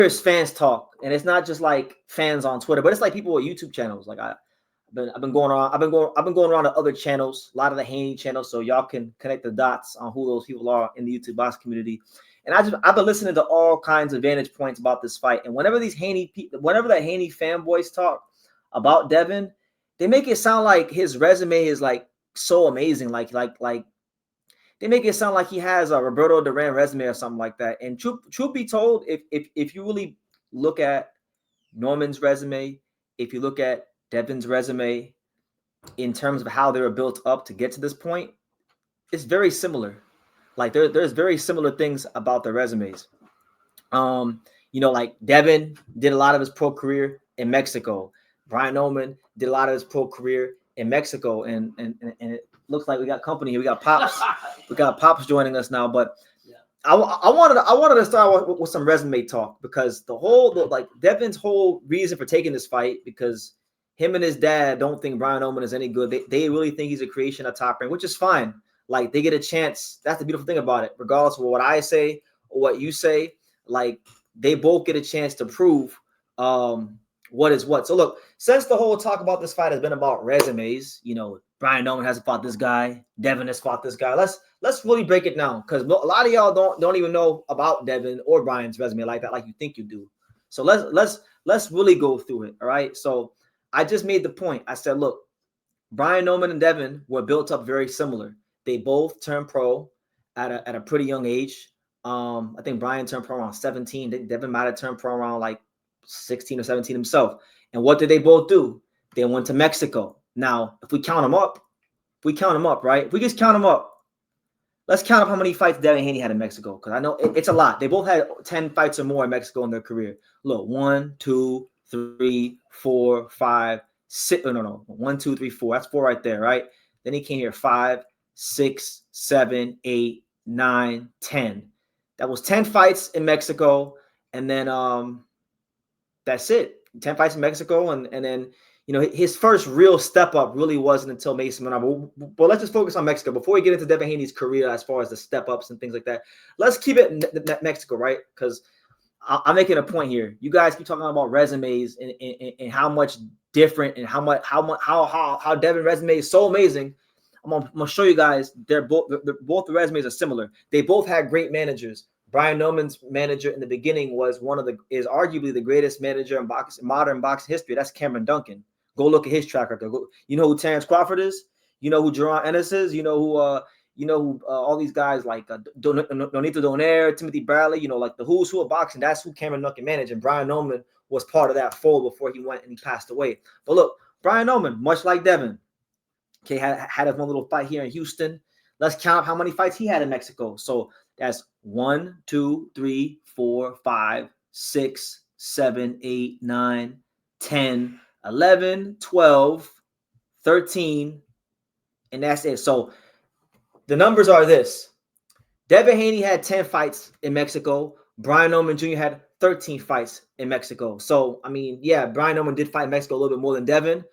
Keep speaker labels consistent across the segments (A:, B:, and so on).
A: here's fans talk, and it's not just like fans on Twitter, but it's like people with YouTube channels. Like I've been going on, I've been going around to other channels, a lot of the Haney channels, so y'all can connect the dots on who those people are in the YouTube box community. And I've been listening to all kinds of vantage points about this fight, and whenever the Haney fanboys talk about Devin, they make it sound like his resume is like so amazing, like they make it sound like he has a Roberto Duran resume or something like that. And truth be told, if you really look at Norman's resume, if you look at Devin's resume in terms of how they were built up to get to this point, it's very similar. Like there's very similar things about their resumes. Like Devin did a lot of his pro career in Mexico. Brian Norman did a lot of his pro career in Mexico, and it looks like we got company here. We got Pops joining us now. But yeah. I wanted to start with some resume talk, because Devin's whole reason for taking this fight, because him and his dad don't think Brian Norman is any good. They really think he's a creation of Top Rank, which is fine. Like, they get a chance. That's the beautiful thing about it. Regardless of what I say or what you say, like, they both get a chance to prove what is what. So look, since the whole talk about this fight has been about resumes, Brian Norman hasn't fought this guy, Devin has fought this guy. Let's really break it down, because a lot of y'all don't even know about Devin or Brian's resume like that, like you think you do. So let's really go through it. All right. So I just made the point. I said, look, Brian Norman and Devin were built up very similar. They both turned pro at a pretty young age. I think Brian turned pro around 17. Devin might have turned pro around like 16 or 17 himself. And what did they both do? They went to Mexico. Now, if we count them up, right? If we just count them up, let's count up how many fights Devin Haney had in Mexico, because I know it's a lot. They both had 10 fights or more in Mexico in their career. Look, 1, 2, 3, 4, 5, 6. No. 1, 2, 3, 4. That's 4 right there, right? Then he came here 5, 6, 7, 8, 9, 10. That was 10 fights in Mexico, and then that's it. 10 fights in Mexico, and then his first real step up really wasn't until Mason Menard. But let's just focus on Mexico before we get into Devin Haney's career as far as the step ups and things like that. Let's keep it in Mexico, right? Because I'm making a point here. You guys keep talking about resumes and how much different and how Devin's resume is so amazing. I'm gonna show you guys. Both the resumes are similar. They both had great managers. Brian Norman's manager in the beginning is arguably the greatest manager in modern boxing history. That's Cameron Duncan. Go look at his track record. You know who Terrence Crawford is? You know who Jerron Ennis is? You know who all these guys like Donito Donaire, Timothy Bradley, like the who's who of boxing. That's who Cameron Duncan managed. And Brian Norman was part of that fold before he went and he passed away. But look, Brian Norman, much like Devin, okay, had his one little fight here in Houston. Let's count how many fights he had in Mexico. So that's 1, 2, 3, 4, 5, 6, 7, 8, 9, 10, 11, 12, 13, and that's it. So the numbers are this. Devin Haney had 10 fights in Mexico. Brian Norman Jr. had 13 fights in Mexico. So, I mean, yeah, Brian Norman did fight in Mexico a little bit more than Devin,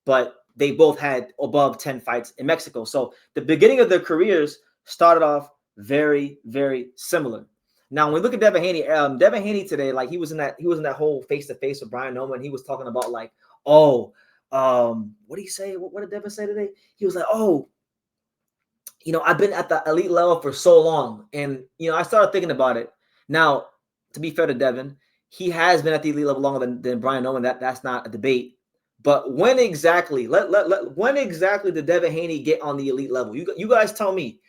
A: but they both had above 10 fights in Mexico. So the beginning of their careers started off very, very similar. Now, when we look at Devin Haney today, like he was in that whole face-to-face with Brian Norman. He was talking about like, what did he say? What did Devin say today? He was like, I've been at the elite level for so long. And, I started thinking about it. Now, to be fair to Devin, he has been at the elite level longer than Brian Norman. That's not a debate. But when exactly, when exactly did Devin Haney get on the elite level? You guys tell me,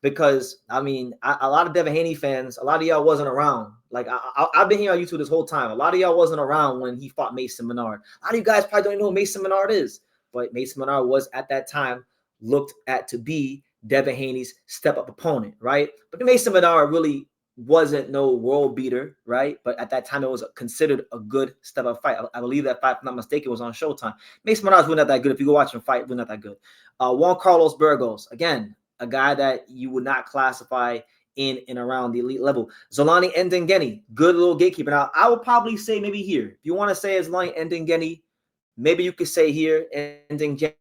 A: because I mean, a lot of Devin Haney fans, a lot of y'all wasn't around. Like I've been here on YouTube this whole time. A lot of y'all wasn't around when he fought Mason Menard. A lot of you guys probably don't even know who Mason Menard is, but Mason Menard was at that time looked at to be Devin Haney's step up opponent, right? But Mason Menard really wasn't no world beater, right? But at that time, it was considered a good step up fight. I believe that fight, if I'm not mistaken, was on Showtime. Mason Menard's really not that good. If you go watch him fight, really not that good. Juan Carlos Burgos, again, a guy that you would not classify in and around the elite level. Zolani Ndengeni, good little gatekeeper. Now, I would probably say maybe here. If you want to say Zolani Ndengeni, maybe you could say here, Ndengeni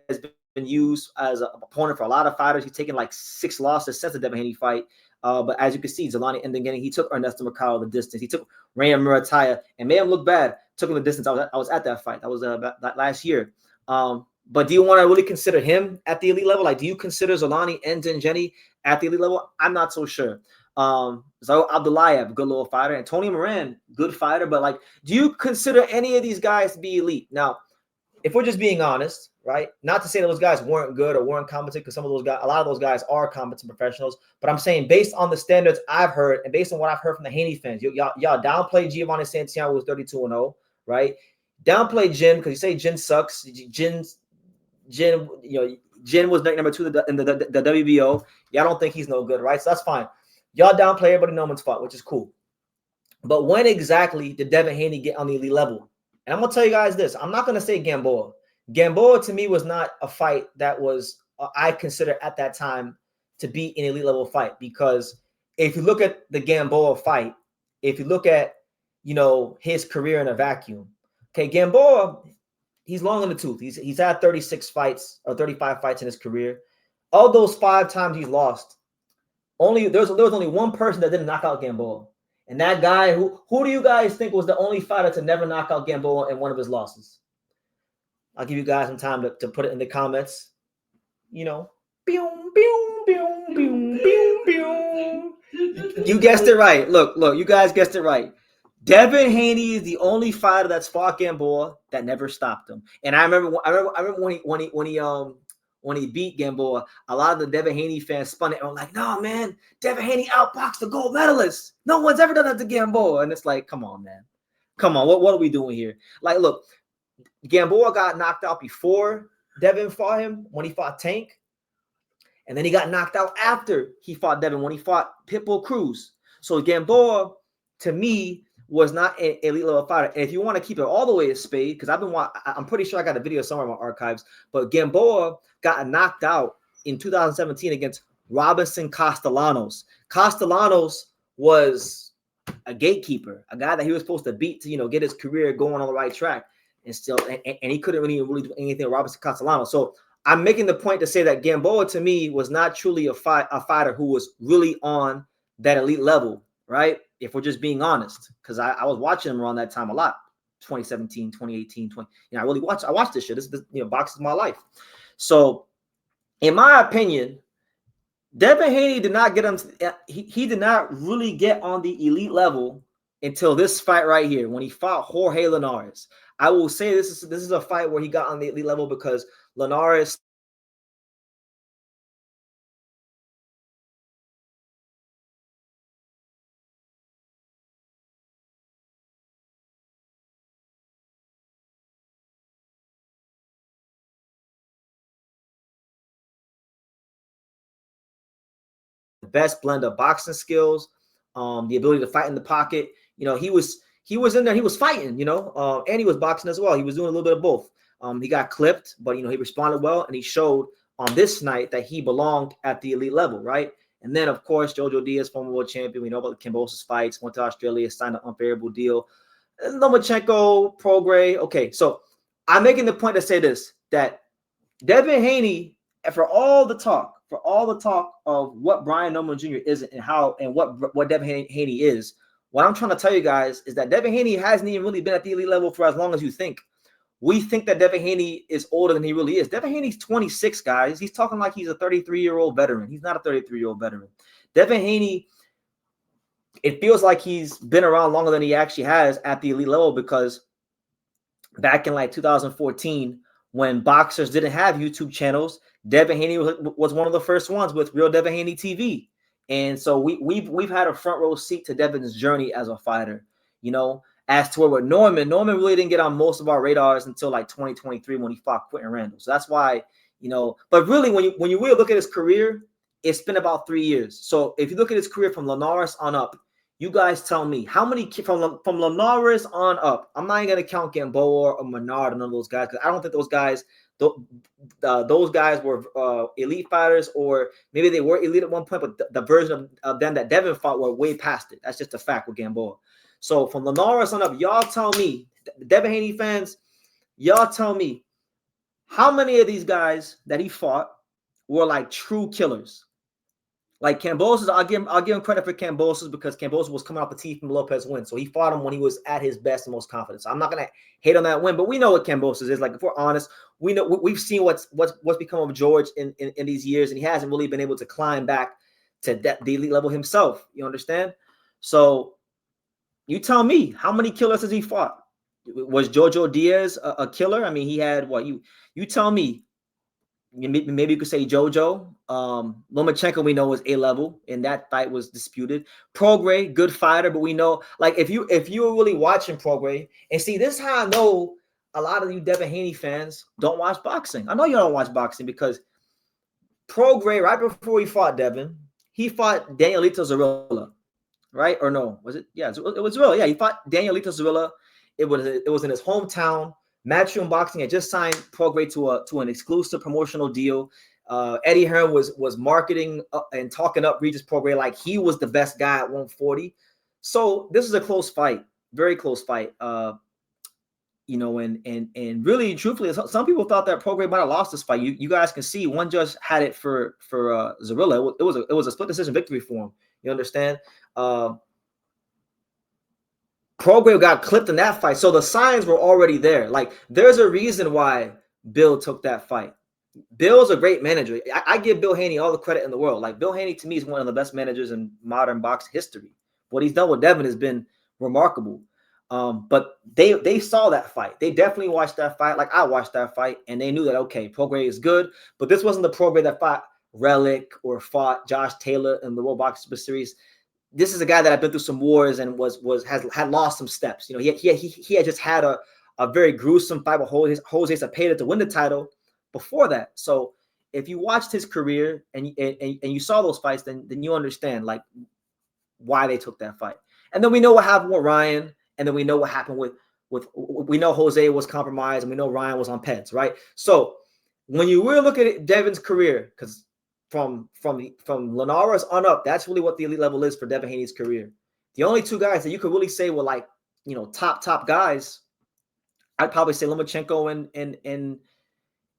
A: has been used as an opponent for a lot of fighters. He's taken like 6 losses since the Devin Haney fight. But as you can see, Zolani Ndengeni, he took Ernesto Mercado the distance. He took Rayan Murataya and made him look bad. Took him the distance. I was at that fight. That was that last year. But do you want to really consider him at the elite level? Like, do you consider Zolani Ndengeni at the elite level? I'm not so sure. So Abdullayev, good little fighter. Antonio Moran, good fighter. But like, do you consider any of these guys to be elite? Now, if we're just being honest, right? Not to say those guys weren't good or weren't competent, because some of those guys, a lot of those guys are competent professionals. But I'm saying based on the standards I've heard and based on what I've heard from the Haney fans, y'all downplay Giovanni Santiago, who's 32-0, right? Downplay Jin because you say Jin sucks. Jin, Jin was number 2 in the WBO. Y'all don't think he's no good, right? So that's fine. Y'all downplay everybody No Man's fought, which is cool. But when exactly did Devin Haney get on the elite level? And I'm going to tell you guys this. I'm not going to say Gamboa. Gamboa, to me, was not a fight that was, I consider at that time to be an elite level fight. Because if you look at the Gamboa fight, if you look at, his career in a vacuum, okay, Gamboa, he's long in the tooth. He's had 36 fights or 35 fights in his career. Of those 5 times he's lost, there was only one person that didn't knock out Gamboa. And that guy, who do you guys think was the only fighter to never knock out Gamboa in one of his losses? I'll give you guys some time to put it in the comments. You guessed it right. Look, you guys guessed it right. Devin Haney is the only fighter that's fought Gamboa that never stopped him. And I remember when he beat Gamboa, a lot of the Devin Haney fans spun it and were like, no, man, Devin Haney outboxed the gold medalist. No one's ever done that to Gamboa. And it's like, come on, man. Come on. What are we doing here? Like, look, Gamboa got knocked out before Devin fought him when he fought Tank. And then he got knocked out after he fought Devin when he fought Pitbull Cruz. So Gamboa, to me, was not an elite level fighter. And if you want to keep it all the way to Spade, because I'm pretty sure I got a video somewhere in my archives, but Gamboa got knocked out in 2017 against Robinson Castellanos. Castellanos was a gatekeeper, a guy that he was supposed to beat to, get his career going on the right track. And he couldn't really do anything with Robinson Castellanos. So I'm making the point to say that Gamboa, to me, was not truly a fighter who was really on that elite level, right? If we're just being honest, because I was watching him around that time a lot, 2017, 2018, 20. I watched this shit. This boxing is my life. So, in my opinion, Devin Haney did not get him. He did not really get on the elite level until this fight right here, when he fought Jorge Linares. I will say this is a fight where he got on the elite level because Linares best blend of boxing skills, the ability to fight in the pocket. He was in there, he was fighting, and he was boxing as well. He was doing a little bit of both. He got clipped, but he responded well, and he showed on this night that he belonged at the elite level, right? And then, of course, Jojo Diaz, former world champion. We know about the Kambosos fights, went to Australia, signed an unfavorable deal. Lomachenko, Prograis. Okay, so I'm making the point to say this, that Devin Haney, for all the talk of what Brian Norman Jr. is and what Devin Haney is, what I'm trying to tell you guys is that Devin Haney hasn't even really been at the elite level for as long as you think. We think that Devin Haney is older than he really is. Devin Haney's 26, guys. He's talking like he's a 33-year-old veteran. He's not a 33-year-old veteran. Devin Haney, it feels like he's been around longer than he actually has at the elite level, because back in like 2014, when boxers didn't have YouTube channels, Devin Haney was one of the first ones with Real Devin Haney TV. And so we've had a front row seat to Devin's journey as a fighter, as to where with Norman really didn't get on most of our radars until like 2023 when he fought Quentin Randall. So that's why, but really when you really look at his career, it's been about 3 years. So if you look at his career from Linares on up, you guys tell me how many from Linares on up. I'm not even going to count Gamboa or Menard and none of those guys, because I don't think those guys were elite fighters, or maybe they were elite at one point, but the version of them that Devin fought were way past it. That's just a fact with Gamboa. So from Linares on up, y'all tell me, Devin Haney fans, y'all tell me how many of these guys that he fought were like true killers. Like Kambosos, I'll give him credit for Kambosos because Kambosos was coming off the teeth from Lopez win. So he fought him when he was at his best and most confident. So I'm not gonna hate on that win, but we know what Kambosos is. Like, if we're honest, we know we've seen what's become of George in these years, and he hasn't really been able to climb back to the elite level himself. You understand? So you tell me, how many killers has he fought? Was Jojo Diaz a killer? I mean, he had what? You tell me. Maybe you could say JoJo. Lomachenko, we know, was A-level, and that fight was disputed. Prograis, good fighter, but we know, like, if you were really watching Prograis, and see, this is how I know a lot of you Devin Haney fans don't watch boxing. I know you don't watch boxing because Prograis, right before he fought Devin, he fought Danielito Zorrilla, right? Or no, was it? Yeah, it was Zorrilla. Yeah, he fought Danielito Zorrilla. It was in his hometown. Matchroom Boxing had just signed Prograis to an exclusive promotional deal. Eddie Hearn was marketing and talking up Regis Prograis like he was the best guy at 140. So this is a close fight, very close fight. You know, and really, truthfully, some people thought that Prograis might have lost this fight. You guys can see one judge had it for Zorrilla. It was a split decision victory for him. You understand? Prograis got clipped in that fight. So the signs were already there. Like, there's a reason why Bill took that fight. Bill's a great manager. I give Bill Haney all the credit in the world. Like, Bill Haney, to me, is one of the best managers in modern boxing history. What he's done with Devin has been remarkable. But they saw that fight. They definitely watched that fight. Like, I watched that fight, and they knew that, okay, Prograis is good. But this wasn't the Prograis that fought Relic or fought Josh Taylor in the World Boxing Super Series. This is a guy that had been through some wars and had lost some steps. You know, he had just had a very gruesome fight with Jose Cepeda to win the title before that. So if you watched his career and you saw those fights, then you understand, like, why they took that fight. And then we know what happened with Ryan, and then we know what happened with we know Jose was compromised, and we know Ryan was on Peds, right? So when you really look at Devin's career, because from Linares on up, that's really what the elite level is for Devin Haney's career. The only two guys that you could really say were, like, you know, top guys, I'd probably say Lomachenko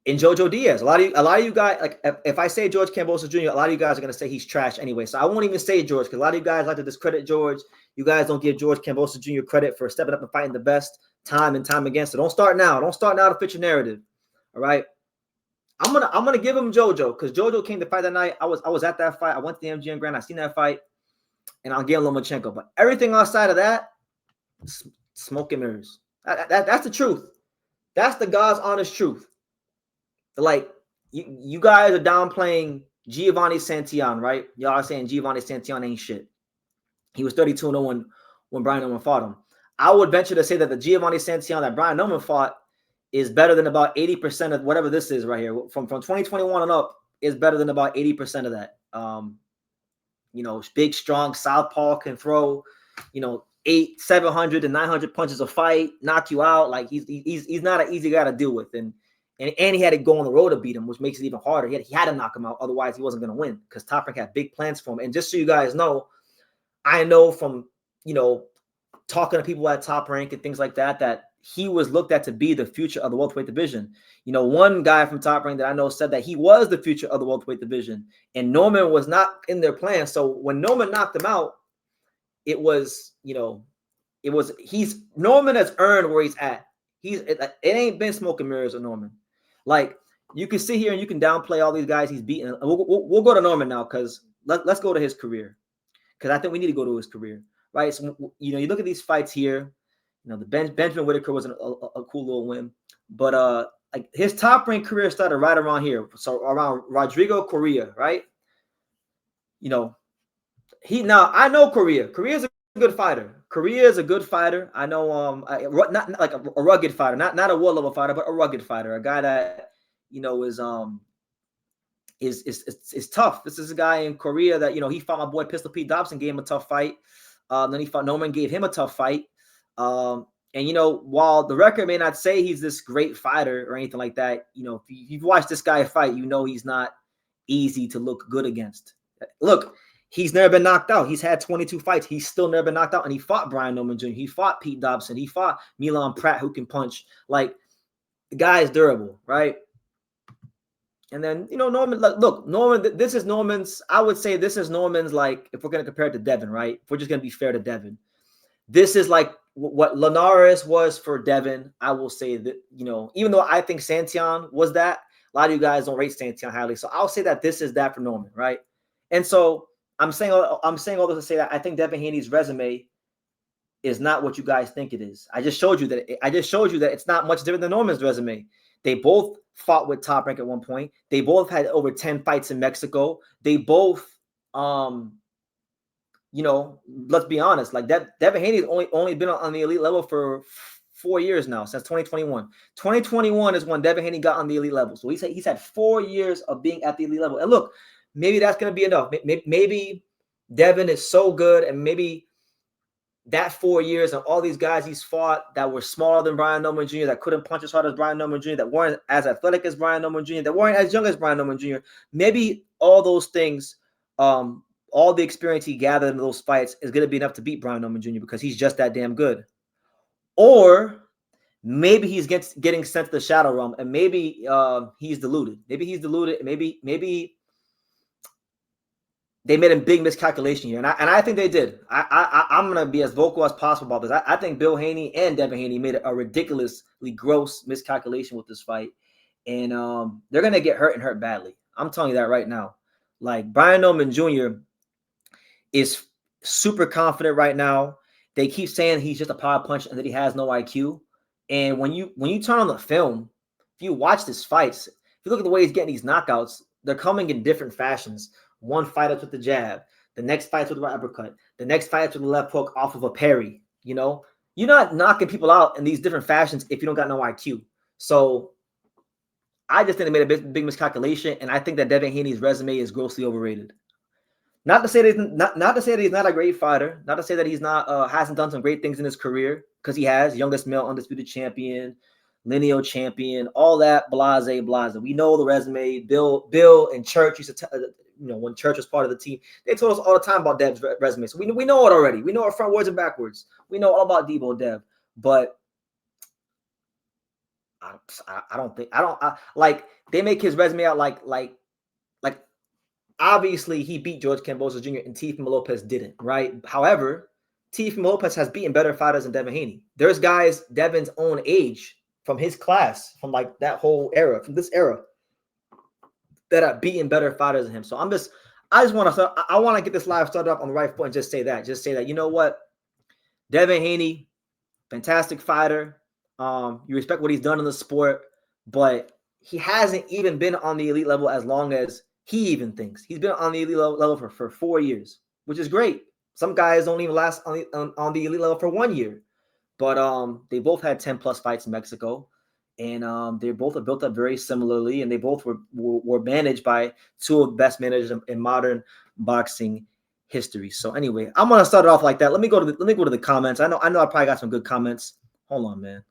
A: and Jojo Diaz. A lot of you guys, like, if I say George Kambosos Jr., a lot of you guys are gonna say he's trash anyway. So I won't even say George, because a lot of you guys like to discredit George. You guys don't give George Kambosos Jr. credit for stepping up and fighting the best time and time again. So don't start now. Don't start now to fit your narrative. All right. I'm gonna give him JoJo, because JoJo came to fight that night. I was at that fight. I went to the MGM Grand. I seen that fight, and I'll give Lomachenko. But everything outside of that, smoke and mirrors. That's the truth. That's the God's honest truth. Like, you guys are downplaying Giovanni Santillan, right? Y'all are saying Giovanni Santillan ain't shit. He was 32-0 when Brian Norman fought him. I would venture to say that the Giovanni Santillan that Brian Norman fought is better than about 80% of whatever this is right here. From 2021 and up, is better than about 80% of that. You know, big, strong southpaw, can throw, you know, 700 to 900 punches a fight, knock you out. Like, he's not an easy guy to deal with, and he had to go on the road to beat him, which makes it even harder. He had to knock him out, otherwise he wasn't going to win, because Top Rank had big plans for him. And just so you guys know, I know from, you know, talking to people at Top Rank and things like that, that he was looked at to be the future of the welterweight division. You know, one guy from Top Rank that I know said that he was the future of the welterweight division, and Norman was not in their plan. So when Norman knocked him out, it was, you know, Norman has earned where he's at. It ain't been smoke and mirrors with Norman. Like, you can sit here and you can downplay all these guys he's beaten. We'll go to Norman now, because let's go to his career, because I think we need to go to his career, right? So, you know, you look at these fights here. You know, the Benjamin Whitaker was a cool little win, but like, his Top Rank career started right around here, so around Rodrigo Correa, right? You know, I know Correa. Correa's a good fighter. Correa is a good fighter. I know, not like a rugged fighter, not a world level fighter, but a rugged fighter, a guy that, you know, is tough. This is a guy in Korea that, you know, he fought my boy Pistol Pete Dobson, gave him a tough fight. Then he fought Norman, gave him a tough fight. And, you know, while the record may not say he's this great fighter or anything like that, you know, if you've watched this guy fight, you know he's not easy to look good against. Look, he's never been knocked out. He's had 22 fights. He's still never been knocked out. And he fought Brian Norman Jr. He fought Pete Dobson. He fought Milan Pratt, who can punch. Like, the guy is durable, right? And then, Norman, look, Norman, this is Norman's, I would say this is Norman's, like, if we're going to compare it to Devin, right? If we're just going to be fair to Devin, this is like what Linares was for Devin. I will say that, even though I think Santion was that, a lot of you guys don't rate Santion highly. So I'll say that this is that for Norman, right? And so I'm saying all this to say that I think Devin Haney's resume is not what you guys think it is. I just showed you that it's not much different than Norman's resume. They both fought with Top Rank at one point. They both had over 10 fights in Mexico. They both, let's be honest, like Devin Haney's only been on the elite level for 4 years now, since 2021. 2021 is when Devin Haney got on the elite level. So he's had 4 years of being at the elite level. And look, maybe that's going to be enough. Maybe Devin is so good, and maybe that 4 years and all these guys he's fought that were smaller than Brian Norman Jr., that couldn't punch as hard as Brian Norman Jr., that weren't as athletic as Brian Norman Jr., that weren't as young as Brian Norman Jr., maybe all those things, all the experience he gathered in those fights is going to be enough to beat Brian Norman Jr. because he's just that damn good. Or maybe he's getting sent to the shadow realm, and maybe he's deluded. Maybe they made a big miscalculation here, and I think they did. I'm gonna be as vocal as possible about this. I think Bill Haney and Devin Haney made a ridiculously gross miscalculation with this fight, and they're gonna get hurt and hurt badly. I'm telling you that right now. Like, Brian Norman Jr. is super confident right now. They keep saying he's just a power punch and that he has no IQ. And when you turn on the film, if you watch these fights, if you look at the way he's getting these knockouts, they're coming in different fashions. One fight up with the jab, the next fight with the right uppercut, the next fight with the left hook off of a parry. You're not knocking people out in these different fashions if you don't got no IQ. So I just think they made a big miscalculation, and I think that Devin Haney's resume is grossly overrated. Not to say that he's not a great fighter, not to say that he's not hasn't done some great things in his career, because he has. Youngest male undisputed champion, lineal champion, all that blase. We know the resume. Bill and Church used to when Church was part of the team, they told us all the time about Dev's resume. So we know it already. We know it frontwards and backwards. We know all about Debo Dev. But they make his resume out like obviously he beat George Kambosos Jr. and Teofimo Lopez didn't, right? However, Teofimo Lopez has beaten better fighters than Devin Haney. There's guys Devin's own age, from his class, from like that whole era, from this era, that are beating better fighters than him. So I want to get this live started off on the right foot and just say that, you know what? Devin Haney, fantastic fighter. You respect what he's done in the sport, but he hasn't even been on the elite level as long as he even thinks. He's been on the elite level for 4 years, which is great. Some guys don't even last on the elite level for 1 year. But they both had 10 plus fights in Mexico, and they both are built up very similarly, and they both were managed by two of the best managers in modern boxing history. So anyway, I'm gonna start it off like that. Let me go to the comments. I know I probably got some good comments. Hold on, man.